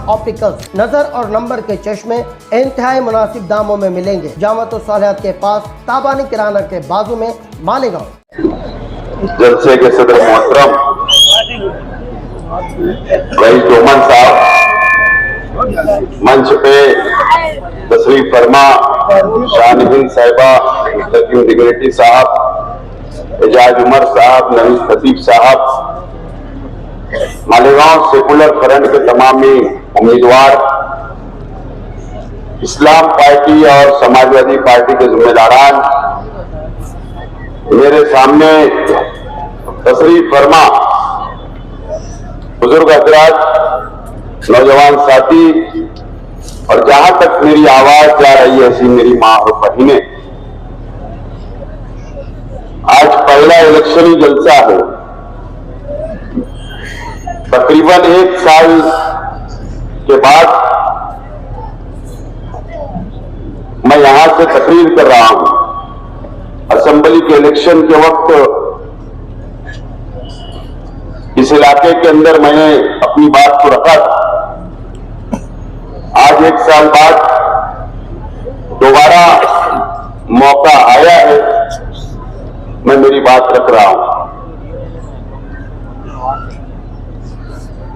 Opticals नजर और number के चश्मे इंतहाई मुनासिब दामों में मिलेंगे। जामत सालियात के पास ताबानी किराना के बाजू में मालेगांव। जलसे के सदर मोहतरम भाई जोमन साहब, मंच पे तशरीफ फरमा, शान-ए-हिंद साहिबा, मुस्तकीम डिग्निटी साहब, एजाज उमर साहब, नवीस खतीब साहब, मालेगांव सेकुलर फ्रंट के तमामी उम्मीदवार, इस्लाम पार्टी और समाजवादी पार्टी के जिम्मेदारान, मेरे सामने तशरीफ फरमा बुजुर्ग हजरात, नौजवान साथी और जहां तक मेरी आवाज जा रही है ऐसी मेरी मां और बहनें, आज पहला इलेक्शनी जलसा है। तकरीबन 1 साल के बाद मैं यहां से तकरीर कर रहा हूं। असेंबली के इलेक्शन के वक्त इस इलाके के अंदर मैंने अपनी बात को रखा था। आज 1 साल बाद दोबारा मौका आया है, मैं मेरी बात रख रहा हूं।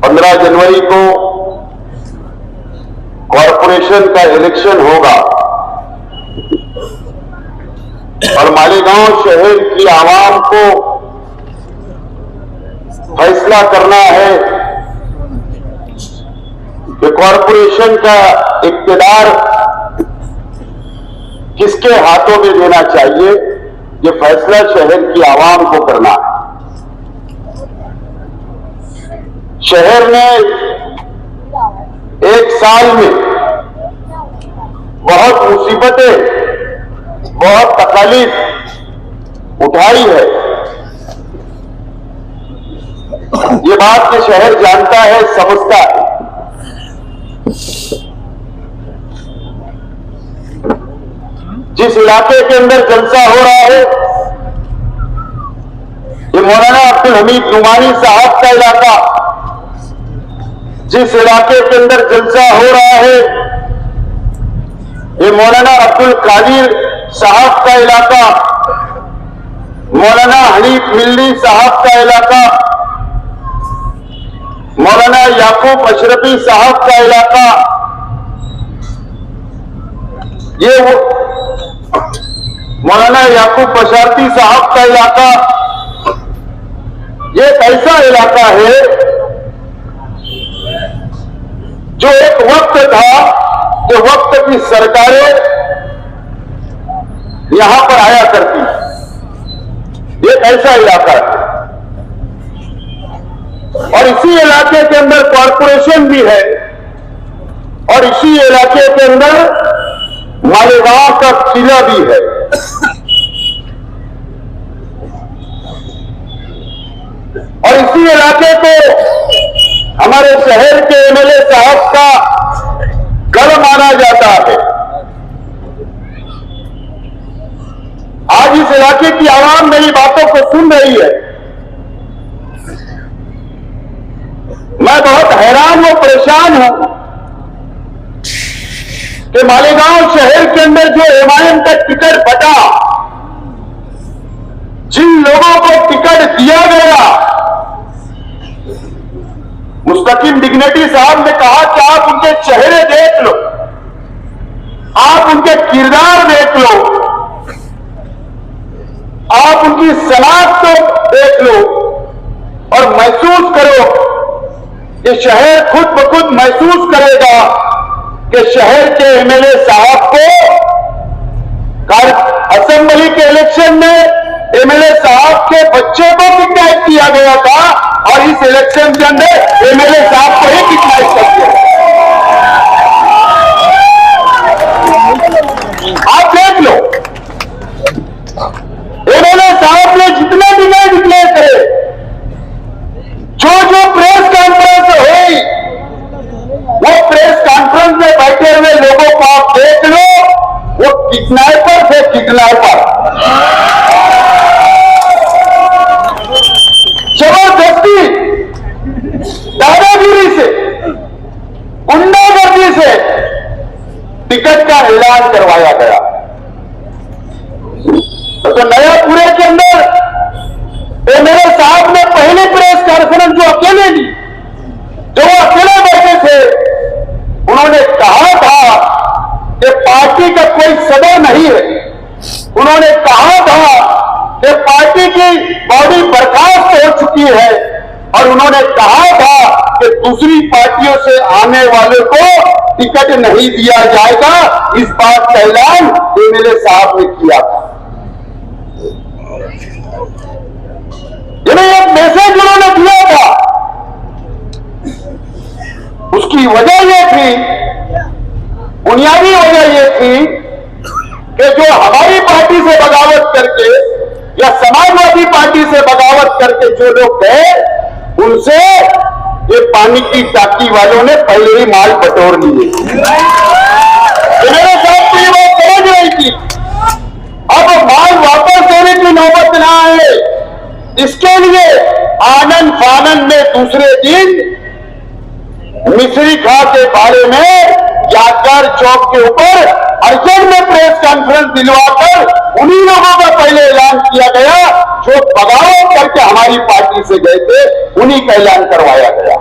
15 जनवरी को कॉरपोरेशन का इलेक्शन होगा और मालेगांव शहर की आवाम को फैसला करना है कि कॉरपोरेशन का इक्तिदार किसके हाथों में देना चाहिए। ये फैसला शहर की आवाम को करना है। शहर ने 1 साल में बहुत मुसीबतें, बहुत तकलीफ उठाई है। ये बात के शहर जानता है, समझता है। जिस इलाके के अंदर जलसा हो रहा है, ये मौलाना अब्दुल हमीद नुमानी साहब का इलाका। जिस इलाके के अंदर जलसा हो रहा है, ये मौलाना अब्दुल कादिर साहब का इलाका, मौलाना हनीफ मिल्ली साहब का इलाका, मौलाना याकूब अशरफी साहब का इलाका। ये वो मौलाना याकूब बशारती साहब का इलाका। ये एक ऐसा इलाका है जो एक वक्त था कि वक्त की सरकारें यहां पर आया करती। ये ऐसा इलाका है और इसी इलाके के अंदर कॉरपोरेशन भी है और इसी इलाके के अंदर मालेगांव का किला भी है। और इसी इलाके को हमारे शहर के एमएलए साहब का गढ़ माना जाता है। आज इस इलाके की आवाम मेरी बातों को सुन रही है। मैं बहुत हैरान और परेशान हूं कि मालेगांव शहर के अंदर जो एमआईएम का टिकट बटा, जिन लोगों को टिकट दिया गया, मुस्तकीम डिग्निटी साहब ने कहा कि आप उनके चेहरे देख लो, आप उनके किरदार देख लो, आप उनकी सलाह को देख लो और महसूस करो कि शहर खुद ब खुद महसूस करेगा कि शहर के एमएलए साहब को असेंबली के इलेक्शन में एमएलए साहब के बच्चे को किडनैप किया गया था और इस इलेक्शन के अंदर एमएलए साहब को ही किडनैप कर दिया। आप देख लो, एमएलए साहब ने जितने भी नहीं डिक्लेयर करे, जो प्रेस कॉन्फ्रेंस हुई, वो प्रेस कॉन्फ्रेंस में बैठे हुए लोगों को आप देख लो, वो किडनैपर थे, किडनैपर। जबरदस्ती, दादागिरी से गुंडागर्दी से टिकट का ऐलान करवाया गया। तो नयापुरे के अंदर एमएलए साहब ने पहली प्रेस कॉन्फ्रेंस जो अकेले ली, जो वो अकेले बैठे थे, उन्होंने कहा था कि पार्टी का कोई सदर नहीं है। उन्होंने कहा था कि पार्टी की बॉडी बर्खास्त हो चुकी है और उन्होंने कहा था कि दूसरी पार्टियों से आने वाले को टिकट नहीं दिया जाएगा। इस बात का ऐलान एमएलए साहब ने किया था। यानी एक मैसेज उन्होंने दिया था। उसकी वजह यह थी, बुनियादी वजह यह थी कि जो हमारी पार्टी से बगावत करके या समाजवादी पार्टी से बगावत करके जो लोग गए, उनसे ये पानी की टाकी वालों ने पहले ही माल बटोर लिए। मेरे साथ तो ये बात समझ रही थी। अब माल वापस देने की नौबत ना आए, इसके लिए आनंद फानंद में दूसरे दिन मिश्री खा के बारे में यादगार चौक के ऊपर अर्जेंट में प्रेस कॉन्फ्रेंस दिलवाकर उन्हीं लोगों का पहले ऐलान किया गया जो बगावत करके हमारी पार्टी से गए थे, उन्हीं का ऐलान करवाया गया।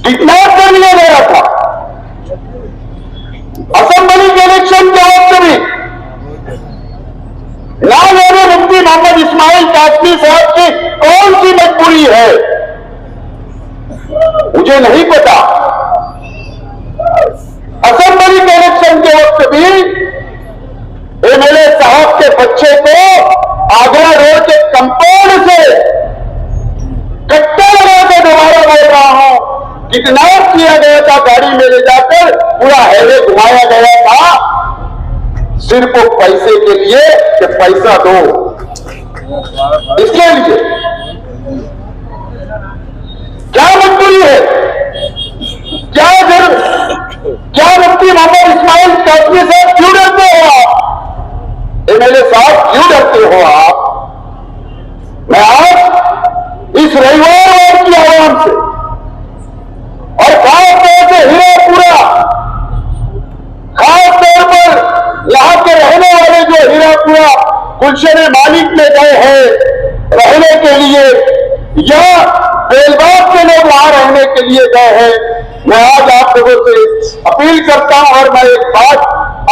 किडनैप कर लिया गया था। असेंबली के इलेक्शन के वक्त भी ना जाने मुफ्ती मोहम्मद इस्माइल कासमी साहब की कौन सी मजबूरी है, मुझे नहीं पता। असेंबली के इलेक्शन के वक्त भी एमएलए साहब के बच्चे को आगरा रोड के कंपाउंड से कट्टा लगा के दोबारा बोल रहा हूं, किडनैप किया गया था। गाड़ी में ले जाकर पूरा हाईवे घुमाया गया था, सिर्फ पैसे के लिए कि पैसा दो, इसके लिए। क्या मजबूरी है? क्या मुफ्ती मोहम्मद इस्माइल कासमी साहब क्यों डरते हो आप? एमएलए साहब क्यों डरते हो आप? मैं आज इस रविवार की आवाम से और खास तौर से हीरापुरा, खास तौर पर यहां के रहने वाले जो हीरापुरा गुलशन मालिक में गए हैं रहने के लिए या बेलबाग के लोग वहां रहने के लिए गए हैं, मैं आज आप लोगों से अपील करता हूं और मैं एक बात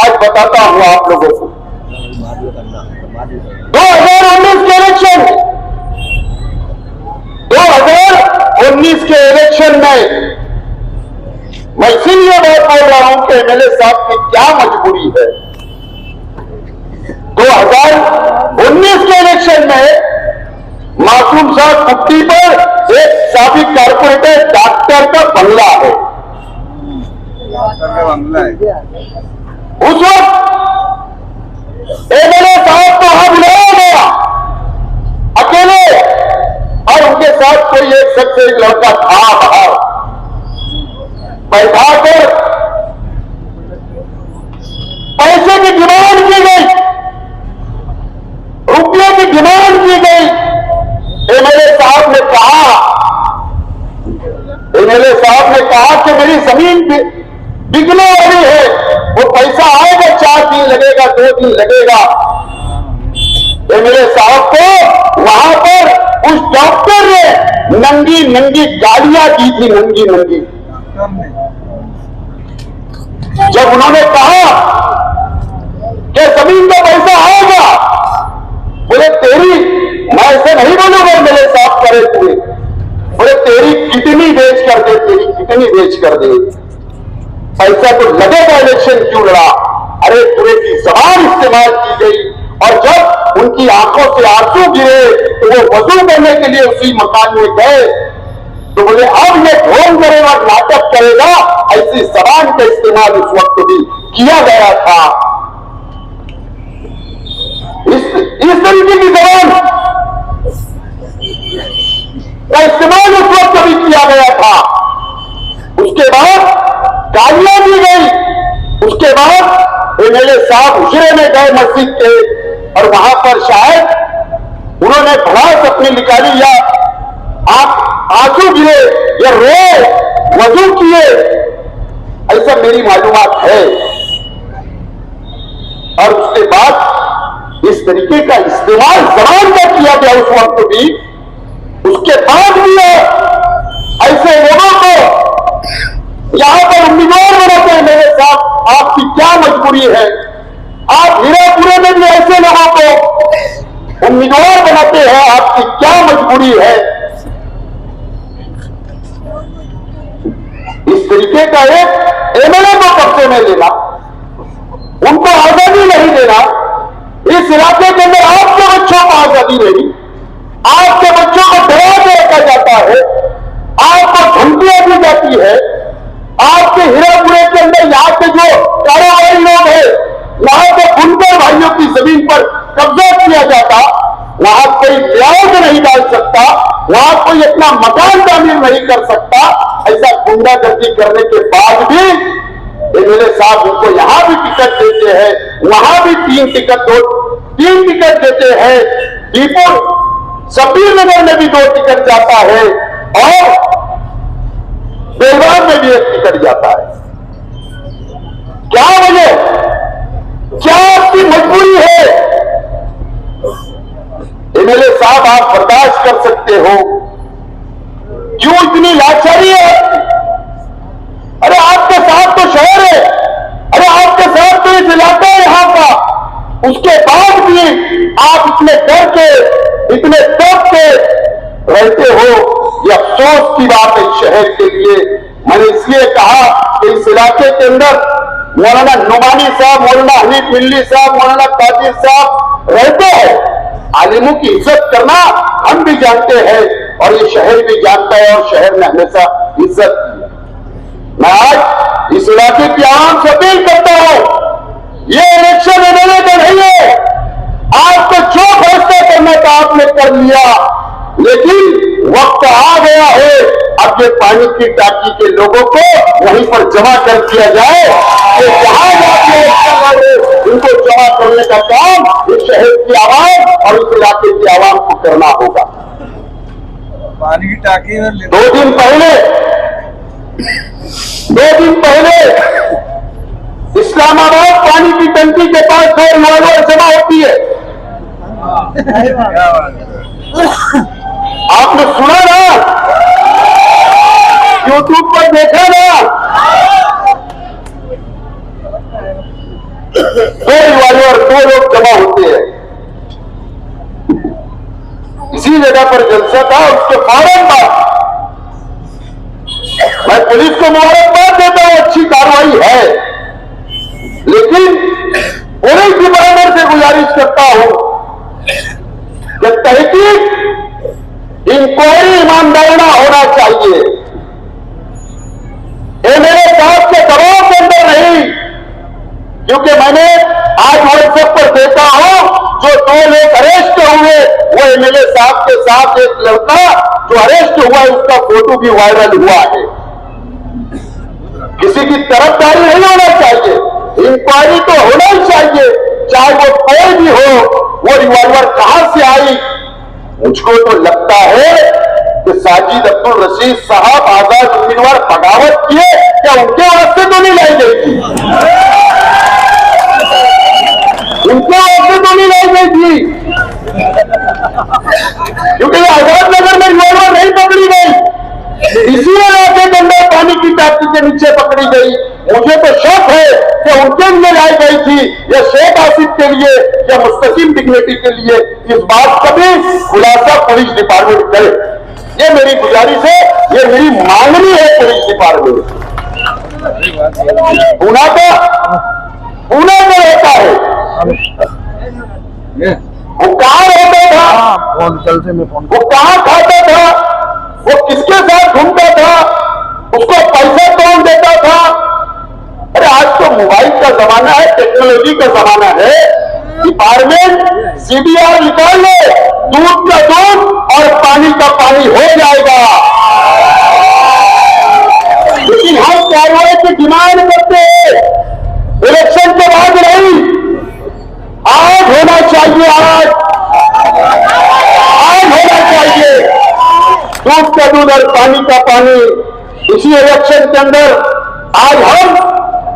आज बताता हूं आप लोगों को। 2019 के इलेक्शन 2019 के इलेक्शन में मैं इसीलिए बात बोल रहा हूं कि एमएलए साहब की क्या मजबूरी है। 2019 के इलेक्शन में मासूम साहब कुट्टी पर एक साबिक कारपोरेटर डॉक्टर का बंगला है। उस वक्त एमएलए साहब को वहां बुलाया गया अकेले और उनके साथ कोई एक शख्स, एक लड़का था बाहर, बैठाकर पैसे की डिमांड की गई, रुपये की डिमांड की गई। एमएलए साहब ने कहा कि मेरी जमीन बिकने वाली है, वो पैसा आएगा, 4 दिन लगेगा, 2 दिन लगेगा। एमएलए साहब को वहां पर उस डॉक्टर ने नंगी नंगी गालियां दी थी, नंगी नंगी। जब उन्होंने कहा कि जमीन का पैसा आएगा, बोले तेरी, मैं ऐसे नहीं बोलूंगा मेरे साथ करे हुए, बोले तेरी किडनी बेच कर दे, तेरी किडनी बेच कर दे, पैसा तो लगेगा, इलेक्शन क्यों लड़ा। अरे पूरे की जबान इस्तेमाल की गई और जब उनकी आंखों से आंसू गिरे तो वो वजू करने के लिए उसी मकान में गए तो बोले अब ये ढोंग करेगा, नाटक करेगा। ऐसी जबान का इस्तेमाल उस वक्त भी किया गया था। इस तरीके की जबान का इस्तेमाल उस वक्त भी किया गया था। उसके बाद गालियां दी गई। उसके बाद एमएलए साहब हुजरे में गए मस्जिद के और वहां पर शायद उन्होंने भड़ास अपनी निकाली या आंसू गिरे या रोए वजू किए, ऐसा मेरी मालूमात है। और उसके बाद इस तरीके का इस्तेमाल जबान का किया गया उस वक्त भी, उसके बाद भी ऐसे लोगों को यहां पर उम्मीदवार बनाते हैं। मेरे साथ आपकी क्या मजबूरी है? आप हीरापुरे में भी ऐसे लोगों को उम्मीदवार बनाते हैं, आपकी क्या मजबूरी है? इस तरीके का एक एमएलए को कब्जे में लेना, उनको आजादी नहीं देना, इस इलाके के अंदर आपके बच्चों को आजादी नहीं, आपके बच्चों को डरा के रखा जाता है, आपको धमकियां दी जाती है, आपके हीरापुरे के अंदर यहाँ के जो कारोबारी लोग हैं, वहां के बुनकर भाइयों की जमीन पर कब्जा किया जाता, वहां कोई ब्याज नहीं डाल सकता, वहां कोई अपना मकान तामीर नहीं कर सकता। ऐसा गुंडागर्दी करने के बाद भी एमएलए साहब उनको यहां भी टिकट देते हैं, वहां भी तीन टिकट देते हैं, दीपुर सफीर नगर में भी 2 टिकट जाता है और बेलवार में भी 1 टिकट जाता है। क्या वजह, क्या आपकी मजबूरी है? एमएलए साहब आप बर्दाश्त कर सकते हो, क्यों इतनी लाचारी है आपकी? अरे आपके साथ तो शहर है, अरे आपके साथ तो इस इलाका है यहां का, उसके बाद भी आप इतने डर के, इतने दब के रहते हो। ये अफसोस की बात है इस शहर के लिए। मैंने इसलिए कहा कि इस इलाके के अंदर मौलाना नुमानी साहब, मौलाना हनीफ मिल्ली साहब, मौलाना कादिर साहब रहते हैं। आलिमों की इज्जत करना हम भी जानते हैं और ये शहर भी जानता है और शहर ने हमेशा इज्जत की है। मैं आज इस इलाके की आवाम से अपील करता हूं, ये इलेक्शन एमएलए का नहीं है। आपको जो फैसला करना था आपने कर लिया, लेकिन वक्त आ गया है अब ये पानी की टांकी के लोगों को वहीं पर जमा कर दिया जाए कि जहां जाके इलेक्शन लड़े उनको जमा करने का काम इस शहर की आवाम और इस इलाके की आवाम को करना होगा। पानी की टांकी में 2 दिन पहले इस्लामाबाद पानी की टंकी के पास 2 रिवॉल्वर जमा होती है। आपने सुना ना, यूट्यूब पर देखा ना, 2 रिवॉल्वर 2 लोग जमा होते हैं। इसी जगह पर जलसा था, उसके फौरन बाद मैं पुलिस को मुबारकबाद देता हूं, अच्छी कार्रवाई है, लेकिन पुलिस डिपार्टमेंट से गुजारिश करता हूं कि तहकीक, इंक्वायरी ईमानदाराना होना चाहिए। एमएलए साहब के दबाव के अंदर नहीं, क्योंकि मैंने आज व्हाट्सएप पर देखा हूं जो 2 लोग अरेस्ट हुए, वो एमएलए साहब के साथ एक लड़का जो अरेस्ट हुआ है उसका फोटो भी वायरल हुआ है। किसी की तरफदारी नहीं होना चाहिए, इंक्वायरी तो होना ही चाहिए, चाहे वो कोई भी हो। वो रिवॉल्वर कहां से आई? मुझको तो लगता है कि साजिद अब्दुल रशीद साहब आजाद उम्मीदवार बगावत किए, क्या उनके वास्ते तो नहीं लाई गई थी? उनके वास्ते तो नहीं लाई गई थी, क्योंकि आजाद नगर में रिवॉल्वर नहीं पकड़ी गई, इसी इलाके के अंदर पानी की टांकी के नीचे पकड़ी गई। मुझे तो शक है कि उनके लिए लाई गई थी या शेख आसिफ के लिए या मुस्तकीम डिग्निटी के लिए। इस बात का भी खुलासा पुलिस डिपार्टमेंट करे, ये मेरी गुजारिश है, ये मेरी मांगनी है पुलिस डिपार्टमेंट। पूना का रहता है, वो कहां रहता था, वो कहां खाता था, वो किसके साथ घूमता था, उसको पैसा कौन देता था? अरे आज तो मोबाइल का जमाना है, टेक्नोलॉजी का जमाना है। डिपार्टमेंट सीडीआर निकाल ले, दूध का दूध और पानी का पानी हो जाएगा। लेकिन हम कार्रवाई की डिमांड करते हैं, इलेक्शन के बाद नहीं, आज होना चाहिए, आज होना चाहिए। दूध का दूध और पानी का पानी इसी इलेक्शन के अंदर आज हम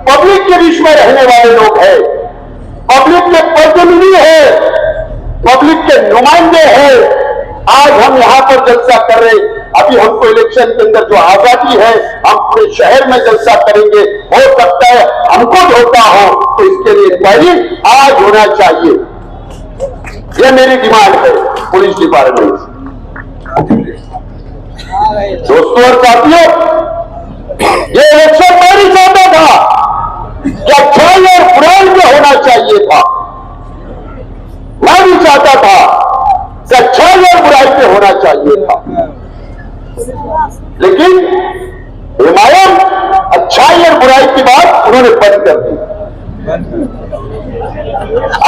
पब्लिक के बीच में रहने वाले लोग हैं, पब्लिक के प्रतिनिधि हैं, पब्लिक के नुमाइंदे हैं। आज हम यहां पर जलसा कर रहे, अभी हमको इलेक्शन के अंदर जो आजादी है हम पूरे शहर में जलसा करेंगे। हो सकता है हमको धोखा हो तो इसके लिए इंक्वायरी आज होना चाहिए, यह मेरी डिमांड है पुलिस डिपार्टमेंट से। दोस्तों और साथियों, ये इलेक्शन मैं नहीं चाहता था कि अच्छाई और बुराई में होना चाहिए था, मैं भी चाहता था कि अच्छाई और बुराई पे होना चाहिए था, लेकिन हिमायत अच्छाई और बुराई की बात उन्होंने बंद कर दी।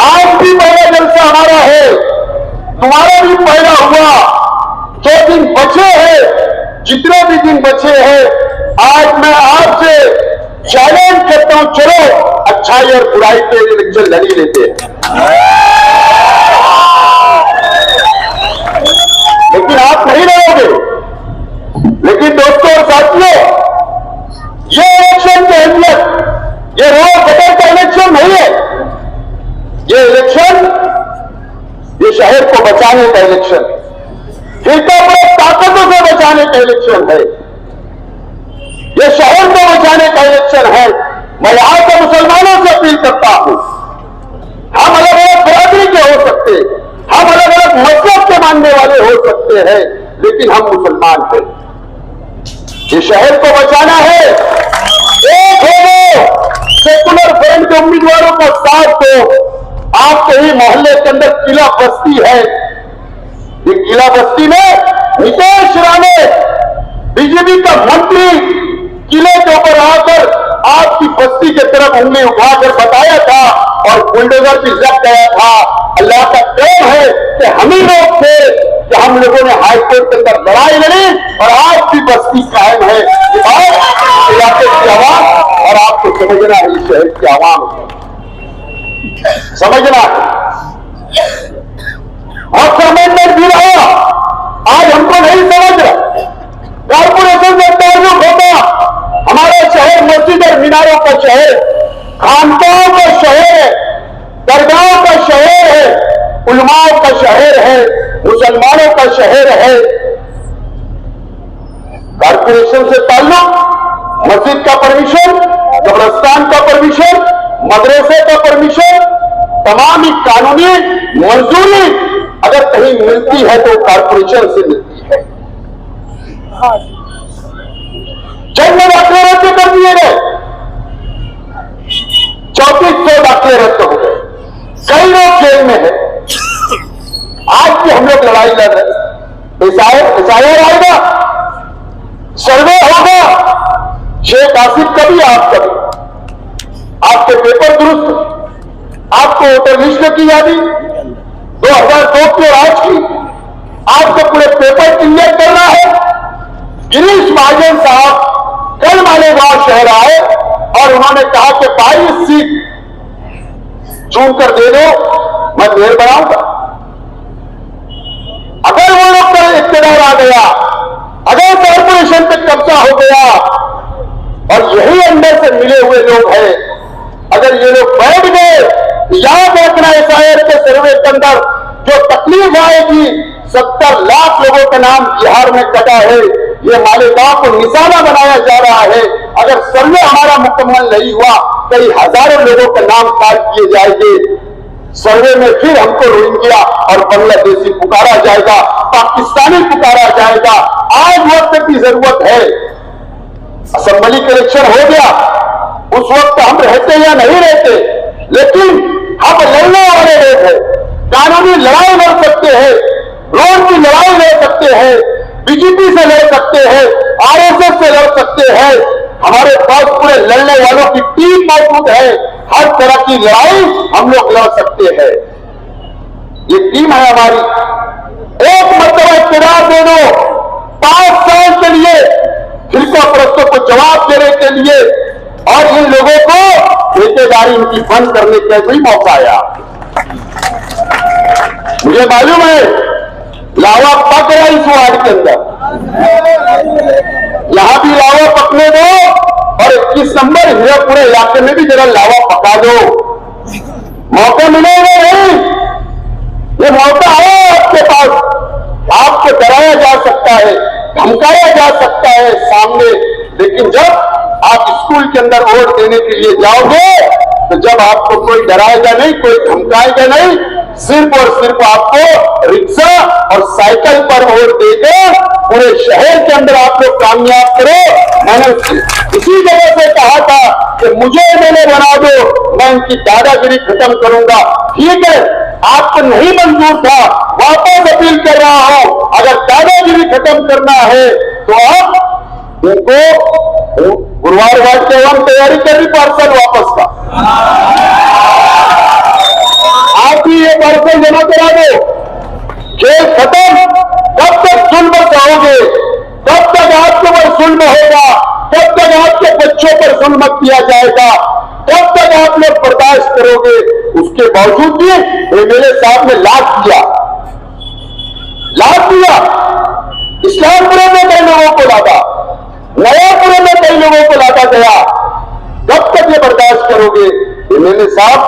आज भी पहला जलसा हमारा है, तुम्हारा भी पहला हुआ। जो दिन बचे हैं, जितने भी दिन बचे हैं, आज मैं आपसे चैलेंज करता हूं, चलो अच्छाई और बुराई पे इलेक्शन लड़ ही लेते हैं। लेकिन आप नहीं रहोगे। लेकिन दोस्तों और साथियों, ये इलेक्शन की अहमियत ये रोज बदल का इलेक्शन नहीं है। ये इलेक्शन ये शहर को बचाने का इलेक्शन, हिंसा ताकतों से बचाने का इलेक्शन है, ये शहर को बचाने का इलेक्शन है। मैं यहां के मुसलमानों से अपील करता हूं, हम अलग अलग बिरादरी के हो सकते, हम अलग अलग मजहब के मानने वाले हो सकते हैं, लेकिन हम मुसलमान हैं। ये शहर को बचाना है। एक हो सेकुलर फ्रंट के उम्मीदवारों का साथ दो। आपके ही मोहल्ले के अंदर किला बस्ती है, ये किला बस्ती में नीतीश राणे बीजेपी का मंत्री किले के ऊपर आकर आपकी बस्ती की तरफ उंगली उठाकर बताया था और बुलडोजर भी लग गया था। अल्लाह का प्रेम है कि हम ही लोग थे कि हम लोगों ने हाईकोर्ट के अंदर लड़ाई लड़ी और आज भी बस्ती कायम है। इलाके की आवाम और आपको समझना है, इस शहर की आवाम समझना है। और अमेंडमेंट भी रहा, आज हमको नहीं समझ रहा। कॉर्पोरेशन से ताल्लुक होता, हमारा शहर मस्जिद और मीनारों का शहर, खानकाहों का शहर है, दरगाहों का शहर है, उलमाओं का शहर है, मुसलमानों का शहर है। कॉर्पोरेशन से ताल्लुक, मस्जिद का परमिशन, कब्रिस्तान का परमिशन, मदरसे का परमिशन, तमाम ही कानूनी मंजूरी अगर कहीं मिलती है तो कॉर्पोरेशन से मिलती है। जन्म दाखिले रद्द कर दिए गए, 3400 दाखिले रद्द हो गए, कई लोग जेल में है। आज भी हम लोग लड़ाई लड़ रहे। एसआईआर आएगा, सर्वे होगा, शेख आसिफ कभी आप कभी, आपके पेपर दुरुस्त, आपको वोटर लिस्ट की यादी 2002 की और आज की, आपको पूरे पेपर क्लियर करना है। गिरीश महाजन साहब कल मालेगांव शहर आए और उन्होंने कहा कि 22 सीट चुन कर दे दो, मैं मेयर बनाऊंगा। अगर वो लोग का इख्तियार आ गया, अगर कॉर्पोरेशन पे कब्जा हो गया और यही अंदर से मिले हुए लोग हैं, अगर ये लोग बैठ गए, याद रखना एसआईआर के सर्वे के अंदर जो तकलीफ आएगी, 70 लाख लोगों का नाम बिहार में कटा है, ये मालेगांव को निशाना बनाया जा रहा है। अगर सर्वे हमारा मुकम्मल नहीं हुआ, कई हजारों लोगों का नाम काट किए जाएंगे। सर्वे में फिर हमको रोहिंग्या और बांग्लादेशी पुकारा जाएगा, पाकिस्तानी पुकारा जाएगा। आज वक्त की जरूरत है। असेंबली का इलेक्शन हो गया, उस वक्त हम रहते या नहीं रहते, लेकिन हम लड़ने वाले लोग हैं। कानूनी लड़ाई लड़ सकते हैं, रोड की लड़ाई लड़ सकते हैं, बीजेपी से लड़ सकते हैं, आरएसएस से लड़ सकते हैं। हमारे पास पूरे लड़ने वालों की टीम मौजूद है। हर तरह की लड़ाई हम लोग लड़ सकते हैं। ये टीम है हमारी। एक मतलब इख्तियार दे दो 5 साल के लिए फिरका परस्तों को जवाब देने के लिए, और इन लोगों को ठेकेदारी इनकी बंद करने का भी मौका आया। मुझे मालूम है लावा पक रहा इस वार्ड के अंदर, यहां भी लावा पकने दो और 21 नंबर हीरापुरा इलाके में भी जरा लावा पका दो। मौका मिलेगा नहीं, ये मौका है आपके पास। आपको डराया जा सकता है, धमकाया जा सकता है सामने, लेकिन जब आप स्कूल के अंदर वोट देने के लिए जाओगे तो जब आपको कोई डराएगा नहीं, कोई धमकाएगा नहीं, सिर्फ और सिर्फ आपको रिक्शा और साइकिल पर वोट देकर पूरे शहर के अंदर आप लोग कामयाब करो। मैंने इसी जगह से कहा था कि मुझे एमएलए बना दो, मैं इनकी दादागिरी खत्म करूंगा। ठीक है, आपको नहीं मंजूर था, वापस अपील कर रहा हूं, अगर दादागिरी खत्म करना है तो आप उनको गुरुवार के हम तैयारी कर ली पार्सल वापस का, आप भी ये पार्सल जमा करा दो। खेल खत्म। कब तक जुल्म चाहोगे, कब तक आपके ऊपर जुल्म होगा, कब तक आपके बच्चों पर जुल्म किया जाएगा, कब तक आप लोग बर्दाश्त करोगे। उसके बावजूद भी एमएलए साहब ने लाद दिया इस्लामपुर में कई लोगों को लादा, नयापुर में कई लोगों को लादा गया। कब तक ये बर्दाश्त करोगे। एमएलए साहब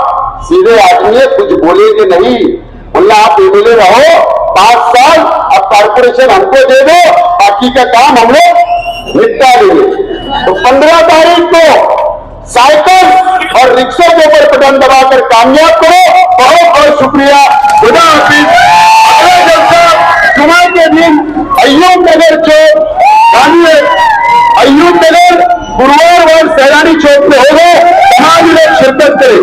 सीधे आदमी है, कुछ बोलेंगे नहीं। बोला आप एमएलए रहो 5 साल, अब कारपोरेशन हमको दे दो, बाकी का काम हम लोग निपटा लेंगे। तो 15 तारीख को साइकिल और रिक्शा के ऊपर बटन दबाकर कामयाब करो। बहुत बहुत शुक्रिया। खुदा हाफिज। अगला जलसा जुमा के दिन अय्यूब नगर चौक, अय्यूब नगर गुरुवार सैलानी चौक में होगा। तमाम लोग शिरकत करें।